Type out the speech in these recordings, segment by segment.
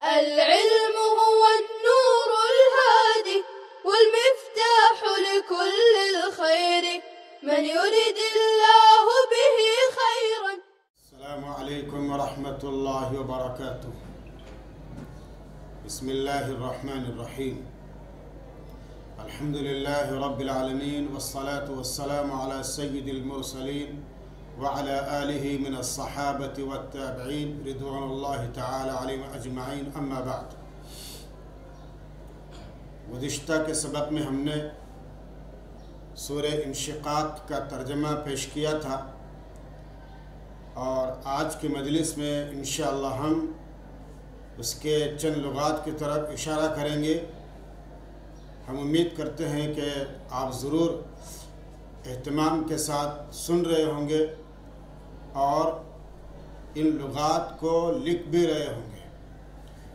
العلم هو النور الهادي والمفتاح لكل الخير من يريد الله به خيرا. السلام عليكم ورحمة الله وبركاته. بسم الله الرحمن الرحيم. الحمد لله رب العالمين والصلاة والسلام على سيد المرسلين وعلى آله من الصحابة والتابعين رضوان الله تعالى عليهم أجمعين. أما بعد، گزشتہ کے سبق میں ہم نے سورہ انشقاق کا ترجمہ پیش کیا تھا، اور آج کی مجلس میں انشاءاللہ ہم اس کے چند لغات کی طرف اشارہ کریں گے۔ ہم امید کرتے ہیں کہ آپ ضرور اہتمام کے ساتھ سن رہے ہوں گے اور ان لغات کو لکھ بھی رہے ہوں گے۔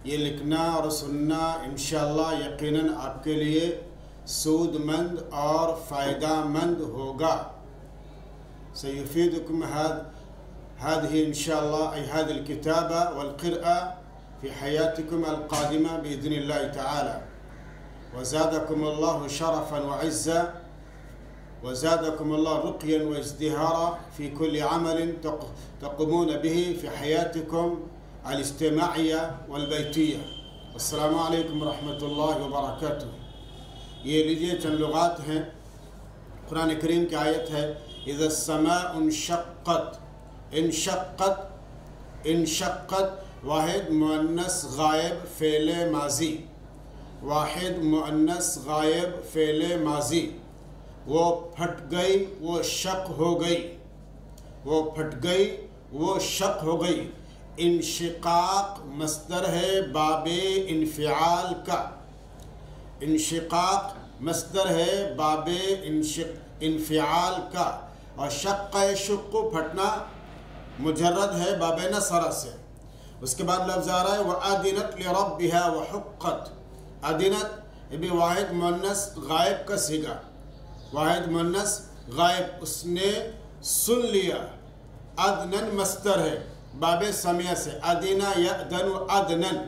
یہ لکھنا اور سننا انشاءاللہ یقیناً آپ کے لیے سود مند اور فائدہ مند ہوگا۔ سيفيدكم هذه إن شاء الله أي هذه الكتابة والقراءة في حياتكم القادمة بإذن الله تعالى. وزادكم الله شرفا وعزا، وزادكم الله رقيا وازدهارا في كل عمل تقومون به في حياتكم الاجتماعية والبيتية. السلام عليكم ورحمة الله وبركاته. یہ لیجئے چند لغات ہیں۔ قرآن کریم کی آیت ہے اذا السماء انشقت۔ انشقت، انشقت واحد مؤنث غائب فعل ماضی، واحد مؤنث غائب فعل ماضی۔ وہ پھٹ گئی، وہ شق ہو گئی، وہ پھٹ گئی، وہ شق ہو گئی۔ انشقاق مصدر ہے باب انفعال کا۔ انشقاق مصدر ہے باب انفعال کا، اور شق شق پھٹنا مجرد ہے باب نصر سے۔ اس کے بعد لفظ آ رہا ہے وَأَذِنَتْ لِرَبِّهَا وَحُقَّتْ۔ اذنت یہ بھی واحد مؤنث غائب کا صیغہ، واحد مؤنث غائب، اس نے سن لیا۔ اذنن مصدر ہے باب سمیع سے، اذنا یأذن اذنن،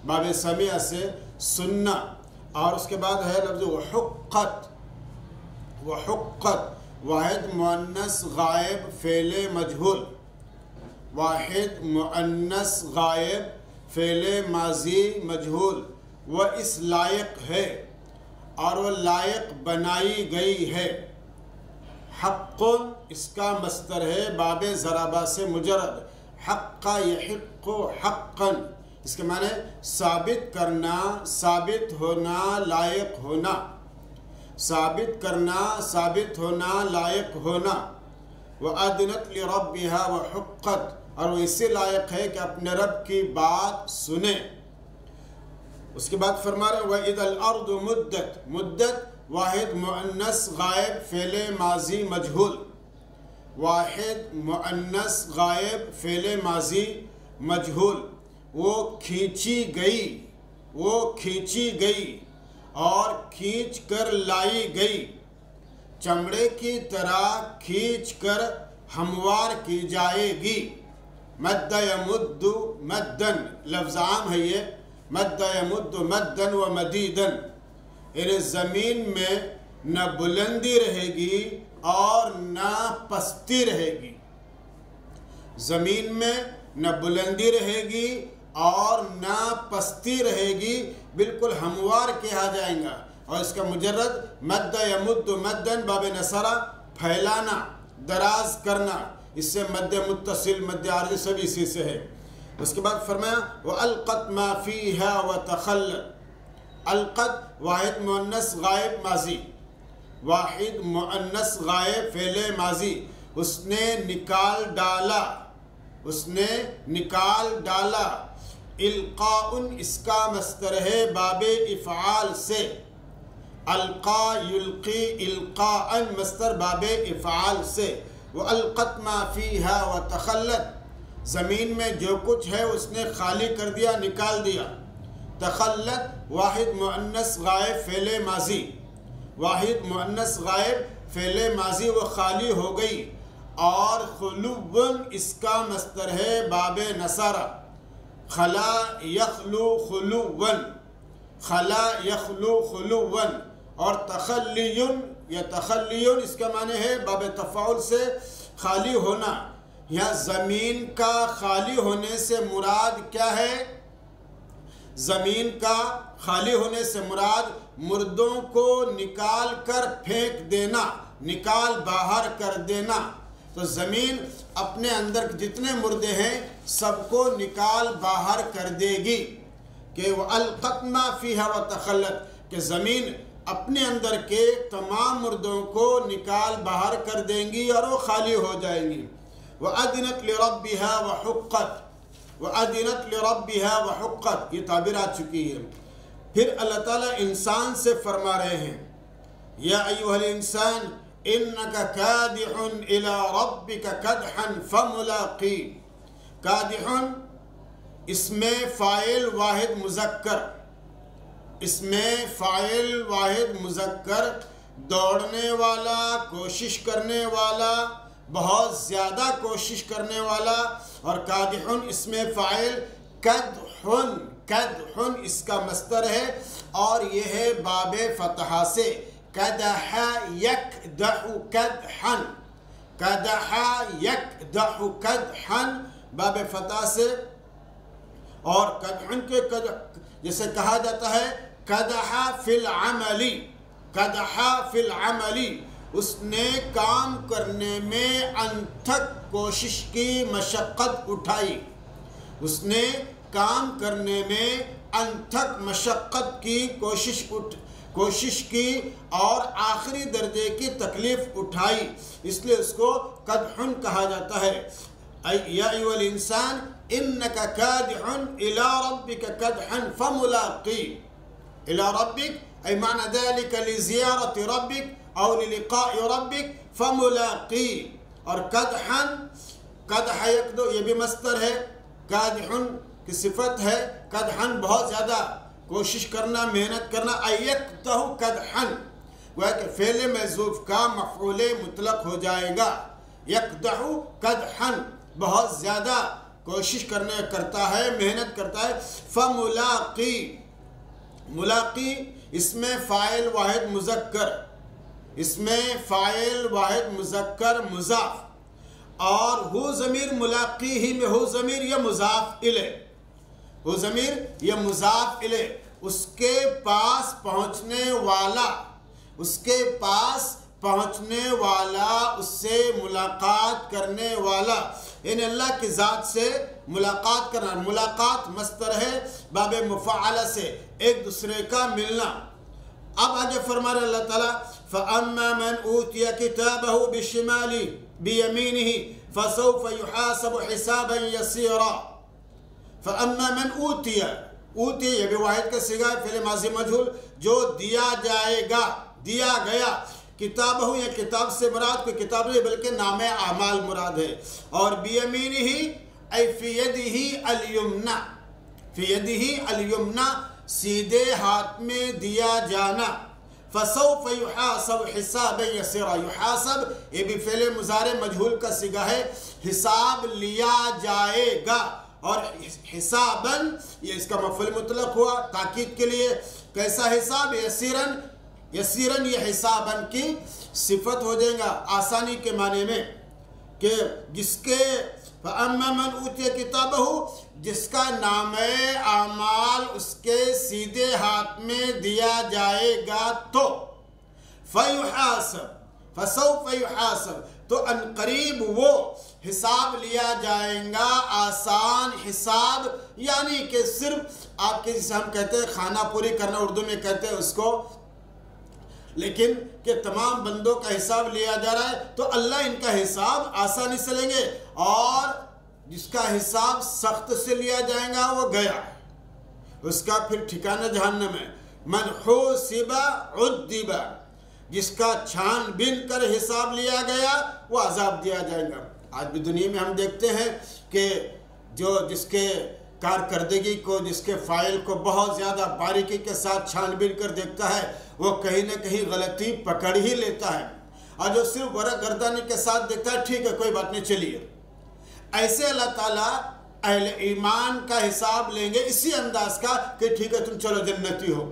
باب سمیع سے سننا۔ اور اس کے بعد ہے لفظ وحقت۔ وحقت واحد مؤنث غائب فعل مجہول، واحد مؤنث غائب فعل ماضی مجہول۔ وہ اس لائق ہے اور وہ لائق بنائی گئی ہے۔ حق اس کا مصدر ہے باب ضربہ سے مجرد، حق یحق حقا، اس کے معنی ثابت کرنا، ثابت ہونا، لائق ہونا، ثابت کرنا، ثابت ہونا، لائق ہونا۔ وَأَذِنَتْ لِرَبِّهَا وَحُقَّتْ، اور وہ اسی لائق ہے کہ اپنے رب کی بات سنیں۔ اس کے بعد فرما رہے وَإِذَا الْأَرْضُ مُدَّتْ۔ مدت واحد مؤنث غائب فعل ماضی مجہول، واحد مؤنث غائب فعل ماضی مجہول۔ وہ کھینچی گئی، وہ کھینچی گئی اور کھینچ کر لائی گئی، چمڑے کی طرح کھینچ کر ہموار کی جائے گی۔ مد یمد مدن لفظ عام ہے یہ، مد یمد مدن و مدیدن، یعنی زمین میں نہ بلندی رہے گی اور نہ پستی رہے گی۔ زمین میں نہ بلندی رہے گی اور نہ پستی رہے گی، بالکل ہموار کیا جائیں گا۔ اور اس کا مجرد مد یمد مدن باب نصرہ، پھیلانا، دراز کرنا، اس سے مد متصل، مد عارضی سب اسی سے ہے۔ اس کے بعد فرمایا وَأَلْقَتْ مَا فِيهَا وَتَخَلَّتْ۔ القت واحد مؤنث غائب ماضی، واحد مؤنث غائب فعل ماضی۔ اس نے نکال ڈالا، اس نے نکال ڈالا۔ القاء اس کا مصدر ہے باب افعال سے، القا یلقی القاء مصدر باب افعال سے۔ وَأَلْقَتْ مَا فِيهَا وَتَخَلَّتْ، زمین میں جو کچھ ہے اس نے خالی کر دیا، نکال دیا۔ تخلت واحد مؤنث غائب فعل ماضی، واحد مؤنث غائب فعل ماضی، وہ خالی ہو گئی۔ اور خلوبن اس کا مصدر ہے باب نصرہ، خلا یخلو خلوًا، خلا یخلو خلوًا، اور تخلیٌ یا تخلیٌ اس کا معنی ہے باب تفاعل سے خالی ہونا. یا زمین کا خالی ہونے سے مراد کیا ہے؟ زمین کا خالی ہونے سے مراد مردوں کو نکال کر پھینک دینا، نکال باہر کر دینا. تو زمین اپنے اندر جتنے مردے ہیں سب کو نکال باہر کر دے گی. کہ وَأَلْقَتْ مَا فِيهَا وَتَخَلَّتْ، کہ زمین اپنے اندر کے تمام مردوں کو نکال باہر کر دیں گی اور وہ خالی ہو جائیں گی. وَأَذِنَتْ لِرَبِّهَا وَحُقَّتْ، وَأَذِنَتْ لِرَبِّهَا وَحُقَّتْ، یہ تعبیر آ چکی ہے. پھر اللہ تعالیٰ انسان سے فرما رہے ہیں یا ایھا الانسان انک کادح الی ربک کدحا فملاقی. کادح اس میں فاعل واحد مذکر، اس میں فاعل واحد مذکر، دوڑنے والا، کوشش کرنے والا، بہت زیادہ کوشش کرنے والا. اور کادحن اس میں فاعل کدحن، کدحن اس کا مصدر ہے اور یہ ہے باب فتحہ سے. کدح یکدح کدحن، کدح یکدح کدحن باب فتح سے. اور کدحن کے جیسے کہا جاتا ہے کدح فی العملی، کدح فی العملی، اس نے کام کرنے میں انتھک کوشش کی، مشقت اٹھائی. اس نے کام کرنے میں انتھک مشقت کی، کوشش کی اور آخری درجے کی تکلیف اٹھائی، اس لیے اس کو قدحن کہا جاتا ہے. یا ایھا الانسان انک کادح الی ربک کدحا فملاقی. الی ربک ای معنی ذلک لزیارت ربک او للقاء ربک فملاقی. اور کدحن، کدح یکدو یہ بھی مصدر ہے، کادحن کی صفت ہے. کدحن بہت زیادہ کوشش کرنا، محنت کرنا. ایکدہ کدحن گویا کہ فعل محذوف کا مفعول مطلق ہو جائے گا. یکدہ کدحن بہت زیادہ کوشش کرتا ہے، محنت کرتا ہے. فملاقی، ملاقی اس میں فاعل واحد مذکر، اس میں فاعل واحد مذکر مضاف. اور ہو ضمیر ملاقی ہی میں ہو ضمیر یہ مضاف الیہ، ہو ضمیر یہ مضاف الیہ، اس کے پاس پہنچنے والا، اس کے پاس پہنچنے والا، اس سے ملاقات کرنے والا. یعنی اللہ کی ذات سے ملاقات کرنا. ملاقات مصدر ہے باب مفعلہ سے، ایک دوسرے کا ملنا. اب آگے فرما رہے اللہ تعالیٰ فَأَمَّا مَنْ أُوتِيَ كِتَابَهُ بِالشِّمَالِ بِيَمِينِهِ فَسَوْفَ يُحَاسَبُ حِسَابًا يَسِيرًا. فَأَمَّا مَنْ أُوتِيَ، اوتی یہ بھی واحد کا صیغہ ہے، فعل ماضی مجہول، جو دیا جائے گا، دیا گیا. کتاب ہو یا کتاب سے مراد کوئی کتاب نہیں بلکہ نام اعمال مراد ہے. اور بیمینہ ای فی یدہ الیمنہ، فی یدہ الیمنہ سیدھے ہاتھ میں دیا جانا. فسوف یحاسب حسابا یسیرا. یحاسب یہ بھی فعل مضارع مجہول کا صیغہ ہے، حساب لیا جائے گا. اور حساباً یہ اس کا مفعول مطلق ہوا تاکید کے لیے. کیسا حساب؟ یسیراً، یسیراً یہ حساباً کی صفت ہو جائے گا آسانی کے معنی میں، کہ جس کے فَأَمَّا مَنْ أُوتِيَ كِتَابَهُ جس کا نام اعمال اس کے سیدھے ہاتھ میں دیا جائے گا تو فَيُحَاسَب، فَسَوْفَ يُحَاسَب تو انقریب وہ حساب لیا جائے گا، آسان حساب. یعنی کہ صرف آپ کے جسے ہم کہتے ہیں خانہ پوری کرنا، اردو میں کہتے ہیں اس کو، لیکن کہ تمام بندوں کا حساب لیا جا رہا ہے تو اللہ ان کا حساب آسانی سے لیں گے. اور جس کا حساب سخت سے لیا جائے گا وہ گیا، اس کا پھر ٹھکانہ جہنم ہے. من حوسب عذب، جس کا چھان بین کر حساب لیا گیا وہ عذاب دیا جائے گا. آج بھی دنیا میں ہم دیکھتے ہیں کہ جس کے کارکردگی کو، جس کے فائل کو بہت زیادہ باریکی کے ساتھ چھان بین کر دیکھتا ہے وہ کہیں نہ کہیں غلطی پکڑ ہی لیتا ہے. اور جو صرف ورق گردانی کے ساتھ دیکھتا ہے ٹھیک ہے کوئی بات نہیں چلیے. ایسے اللہ تعالیٰ اہل ایمان کا حساب لیں گے اسی انداز کا کہ ٹھیک ہے تم چلو جنتی ہو،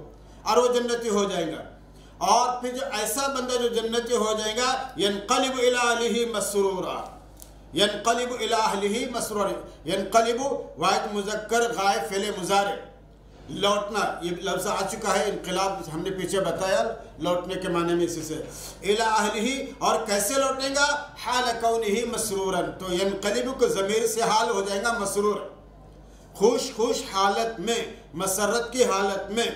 اور وہ جنتی ہو جائے گا. اور پھر جو ایسا بندہ جو جنتی ہو جائے گا ینقلب الی اہلہ مسرورا، ینقلب الی اہلہ مسرورا، ینقلب واحد مذکر غائب فعل مضارع، لوٹنا، یہ لفظ آ چکا ہے. انقلاب ہم نے پیچھے بتایا لوٹنے کے معنی میں اسی سے. الی اہلہ، اور کیسے لوٹیں گا؟ حال کونہ مسرورا، تو ینقلب کو ضمیر سے حال ہو جائے گا مسرور، خوش حالت میں، مسرت کی حالت میں.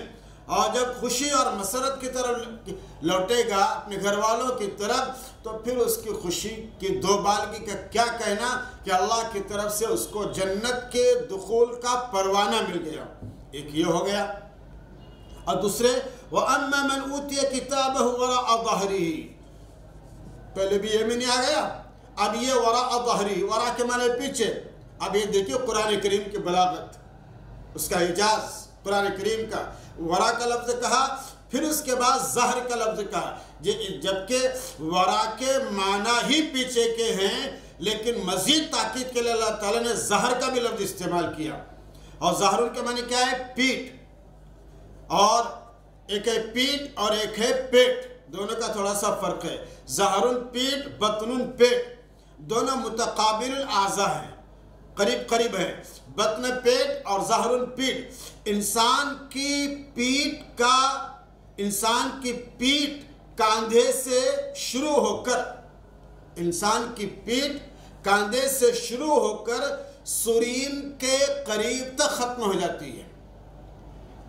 اور جب خوشی اور مسرت کی طرف لوٹے گا اپنے گھر والوں کی طرف، تو پھر اس کی خوشی کی دو بالگی کا کیا کہنا کہ اللہ کی طرف سے اس کو جنت کے دخول کا پروانہ مل گیا. ایک یہ ہو گیا. اور دوسرے وَأَمَّا مَنْ أُوتِيَ كِتَابَهُ وَرَاءَ ظَهْرِهِ، پہلے بھی یہ میں نہیں آ گیا، اب یہ وراء ظہری، وراء کے معنی پیچھے. اب یہ دیکھیے قرآن کریم کی بلاغت، اس کا اعجاز قرآن کریم کا. وراء کا لفظ کہا، پھر اس کے بعد ظہر کا لفظ کہا، جبکہ وراء کے معنی ہی پیچھے کے ہیں، لیکن مزید تاکید کے لیے اللہ تعالیٰ نے ظہر کا بھی لفظ استعمال کیا. اور ظہر کے معنی کیا ہے؟ پیٹ. اور ایک ہے پیٹ اور ایک ہے پیٹ، دونوں کا تھوڑا سا فرق ہے. ظہر پیٹ، بطن پیٹ، دونوں متقابل الاعضاء ہیں، قریب ہیں. بطن پیٹ اور ظہر پیٹ. انسان کی پیٹ کاندھے سے شروع ہو کر، انسان کی پیٹ کاندھے سے شروع ہو کر سرین کے قریب تک ختم ہو جاتی ہے.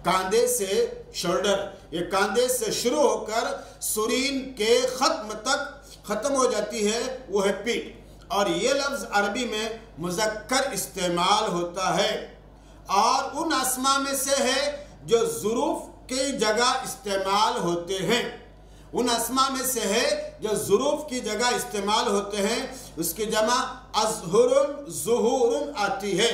کاندھے سے شولڈر، یہ کاندھے سے شروع ہو کر سرین کے ختم تک ختم ہو جاتی ہے، وہ ہے پیٹ. اور یہ لفظ عربی میں مذکر استعمال ہوتا ہے، اور ان اسماء میں سے ہے جو ظروف کی جگہ استعمال ہوتے ہیں. ان اسماء میں سے ہے جو ظروف کی جگہ استعمال ہوتے ہیں. اس کی جمع ازہرن ظہورن آتی ہے،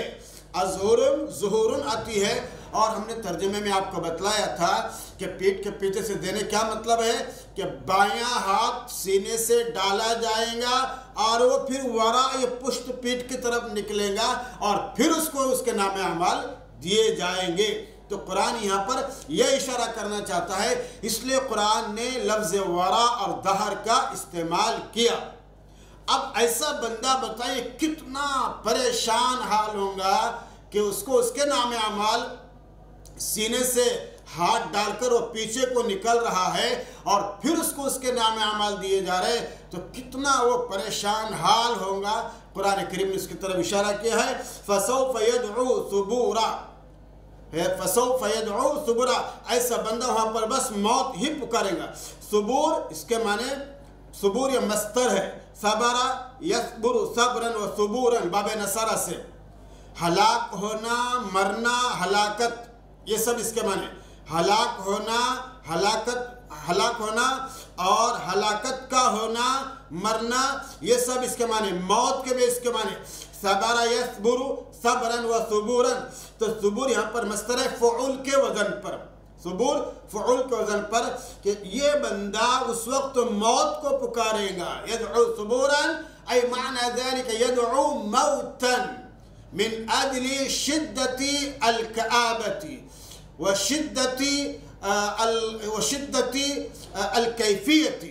ازہرن ظہورن آتی ہے. اور ہم نے ترجمے میں آپ کو بتلایا تھا کہ پیٹ کے پیچھے سے دینے کیا مطلب ہے کہ بایاں ہاتھ سینے سے ڈالا جائے گا اور وہ پھر وراء یہ پشت پیٹ کی طرف نکلے گا اور پھر اس کو اس کے نام اعمال دیے جائیں گے. تو قرآن یہاں پر یہ اشارہ کرنا چاہتا ہے، اس لیے قرآن نے لفظ وراء اور دہر کا استعمال کیا. اب ایسا بندہ بتائیے کتنا پریشان حال ہوگا کہ اس کو اس کے نام اعمال سینے سے ہاتھ ڈال کر وہ پیچھے کو نکل رہا ہے اور پھر اس کو اس کے نام اعمال دیے جا رہے ہیں، تو کتنا وہ پریشان حال ہوگا. قرآن کریم نے اس کی طرف اشارہ کیا ہے، فَسَوْفَ يَدْعُو ثُبُورًا، فَسَوْفَ يَدْعُو ثُبُورًا، ایسا بندہ وہاں پر بس موت ہی پکارے گا. ثبور اس کے معنی، ثبور یہ مصدر ہے، صبرا یصبر صبرا و ثبورا، باب نصارہ سے ہلاک ہونا، مرنا، ہلاکت، یہ سب اس کے معنی. ہلاک ہونا، ہلاک ہونا اور ہلاکت کا ہونا، مرنا، یہ سب اس کے معنی. موت کے بھی اس کے معنی صبر یصبر صبرا و ثبورا. تو ثبور یہاں پر مصدر ہے فعول کے وزن پر، ثبور فعول کے وزن پر، کہ یہ بندہ اس وقت موت کو پکارے گا. یدعو ثبورا ای معنی ذلك یدعو موتا من اجل شدت الکآبت وشدت الکیفیت،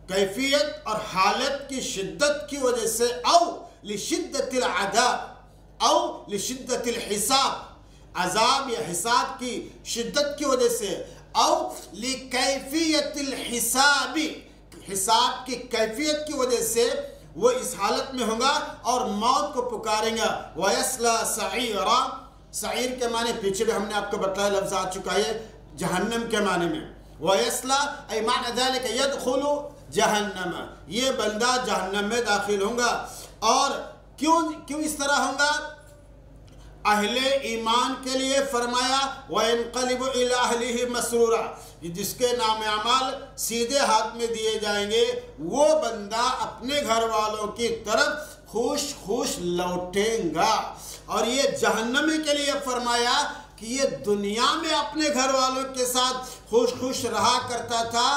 کیفیت اور حالت کی شدت کی وجہ سے، او لشدت العذاب او لشدت الحساب، عذاب یا حساب کی شدت کی وجہ سے، او لکیفیت الحساب، حساب کی کیفیت کی وجہ سے وہ اس حالت میں ہوگا اور موت کو پکاریں گا. وَيَسْلَى سَعِيرًا، سعیر کے معنی پیچھے بھی ہم نے آپ کو بتایا لفظ آ چکا ہے جہنم کے معنی میں. وَيَسْلَى ای معنی ذلك يدخل جہنم، یہ بندہ جہنم میں داخل ہوگا. اور کیوں اس طرح ہوگا؟ اہل ایمان کے لیے فرمایا وَيَنْقَلِبُ إِلَىٰ أَهْلِهِ مَسْرُورًا، جس کے نام اعمال سیدھے ہاتھ میں دیے جائیں گے، وہ بندہ اپنے گھر والوں کی طرف خوش لوٹیں گا. اور یہ جہنمی کے لیے فرمایا کہ یہ دنیا میں اپنے گھر والوں کے ساتھ خوش رہا کرتا تھا،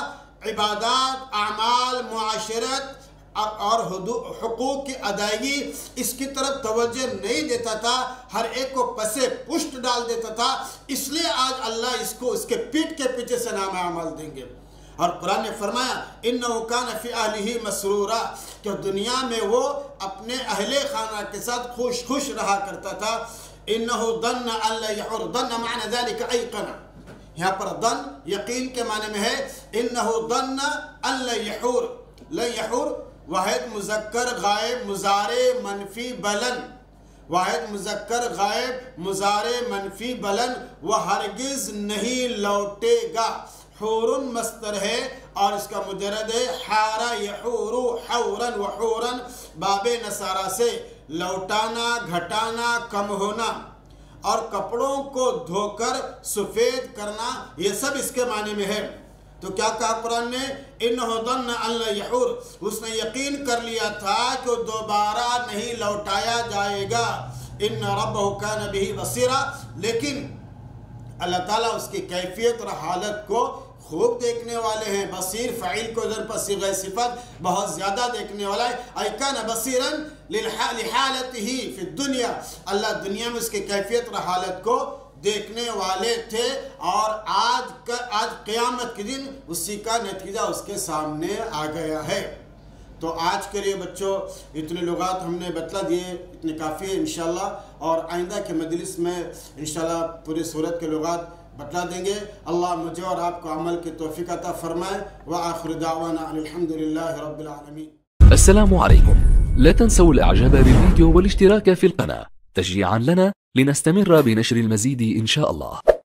عبادات، اعمال، معاشرت، اور حقوق کی ادائیگی اس کی طرف توجہ نہیں دیتا تھا، ہر ایک کو پسے پشت ڈال دیتا تھا، اس لیے آج اللہ اس کو اس کے پیٹ کے پیچھے سے نام عمل دیں گے۔ اور قرآن نے فرمایا اِنَّهُ كَانَ فِي أَهْلِهِ مَسْرُورًا، کہ دنیا میں وہ اپنے اہل خانہ کے ساتھ خوش رہا کرتا تھا۔ اِنَّهُ ظَنَّ أَن لَّن يَحُورَ، ظَنَّ معنی ذَلِكَ أَيْقَنَ، یہاں پر ظن یقین کے معنی میں ہے۔ اِنَّهُ ظَنَّ أَن لَّن يَحُورَ، لَن يَحُورَ واحد مذکر غائب مضارع منفی بلن، واحد مذکر غائب مضارع منفی بلن، وہ ہرگز نہیں لوٹے گا۔ حورن مصدر ہے اور اس کا مجرد ہے حارا یحور حورن وحورن، باب نصارہ سے لوٹانا، گھٹانا، کم ہونا، اور کپڑوں کو دھو کر سفید کرنا، یہ سب اس کے معنی میں ہے۔ تو کیا کہا قرآن نے؟ اِنَّهُ ظَنَّ أَن لَّن يَحُورَ، اس نے یقین کر لیا تھا کہ دوبارہ نہیں لوٹایا جائے گا۔ إِنَّ رَبَّهُ كَانَ بِهِ بَصِيرًا، لیکن اللہ تعالیٰ اس کی کیفیت اور حالت کو خوب دیکھنے والے ہیں۔ بصیر فعیل کو ادھر پر صیغہ صفت بہت زیادہ دیکھنے والا ہے۔ أَيْ كَانَ بَصِيرًا لِحَالَتِهِ فِي الدُّنْيَا، اللہ دنیا میں اس کی کیفیت اور حالت کو دیکھنے والے تھے، اور آج قیامت کے دن اسی کا نتیجہ اس کے سامنے آ گیا ہے۔ تو آج کے لیے بچوں اتنے لغات ہم نے بتلا دیے، اتنے کافی ہے انشاءاللہ، اور آئندہ کے مجلس میں انشاءاللہ پوری سورت کے لغات بتلا دیں گے۔ اللہ مجھے اور آپ کو عمل کی توفیق عطا فرمائے۔ وآخر دعوانا الحمد للہ رب العالمین۔ السلام عليكم، لا تنسوا الاعجاب بالفيديو والاشتراك في القناة تشجيعا لنا لنستمر بنشر المزيد إن شاء الله.